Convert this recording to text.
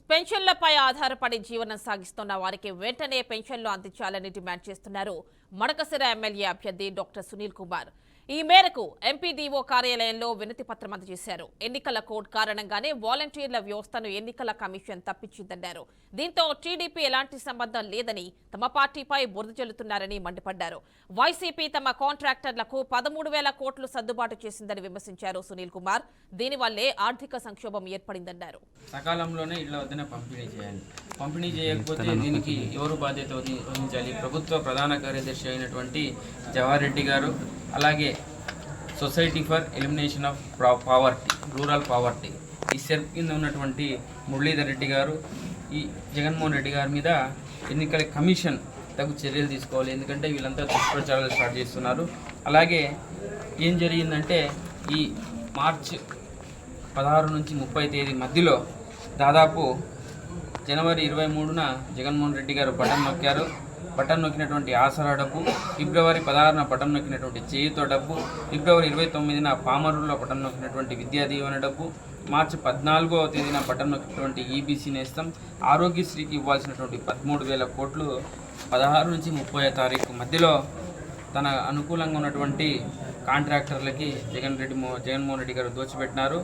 పెన్షన్లపై ఆధారపడి జీవనం సాగిస్తున్న వారికి వెంటనే పెన్షన్లు అందించాలని డిమాండ్ చేస్తున్నారు మడకసిర ఎమ్మెల్యే అభ్యర్థి డాక్టర్ సునీల్ కుమార్. ఈ మేరకు ఎంపీడీఓ కార్యాలయంలో వినతి పత్రం అందజేశారు. ఎన్నికల కోడ్ కారణంగానే వాలంటీర్ల వ్యవస్థను ఎన్నికల కమిషన్ తప్పించిందన్నారు. దీంతో టీడీపీ ఎలాంటి సంబంధం లేదని, తమ పార్టీపై బురద జల్లుతున్నారని మండిపడ్డారు. వైసీపీ తమ కాంట్రాక్టర్లకు 13,000 కోట్లు సర్దుబాటు చేసిందని విమర్శించారు సునీల్ కుమార్. దీనివల్లే ఆర్థిక సంక్షోభం ఏర్పడిందన్నారు. సకాలంలోనే ఇళ్ల వద్దనే పంపిణీ చేయాలి. పంపిణీ చేయకపోతే దీనికి ఎవరు బాధ్యత వహించాలి? ప్రభుత్వ ప్రధాన కార్యదర్శి అయినటువంటి జవహర్ రెడ్డి గారు, అలాగే society for elimination of poverty, rural poverty, ఈ సెర్ప్ కింద ఉన్నటువంటి మురళీధర్ రెడ్డి గారు, ఈ జగన్మోహన్ రెడ్డి గారి మీద ఎన్నికల కమిషన్ తగు చర్యలు తీసుకోవాలి. ఎందుకంటే వీళ్ళంతా దుష్ప్రచారాలు స్టార్ట్ చేస్తున్నారు. అలాగే ఏం జరిగిందంటే ఈ మార్చి 16 నుంచి 30 తేదీ మధ్యలో దాదాపు జనవరి 23న జగన్మోహన్ రెడ్డి గారు బటన్ నొక్కారు. బటన్ నొక్కినటువంటి ఆసరా డబ్బు, ఫిబ్రవరి 16న బటన్ నొక్కినటువంటి చేయుతో డబ్బు, ఫిబ్రవరి 29న పామరులో బటన్ నొక్కినటువంటి విద్యా దీవెన డబ్బు, మార్చి 14వ తేదీన బటన్ నొక్కినటువంటి ఈబీసీ నేస్తం, ఆరోగ్యశ్రీకి ఇవ్వాల్సినటువంటి 13,000 కోట్లు 16 నుంచి 30వ తారీఖు మధ్యలో తన అనుకూలంగా ఉన్నటువంటి కాంట్రాక్టర్లకి జగన్మోహన్ రెడ్డి గారు దోచిపెట్టినారు.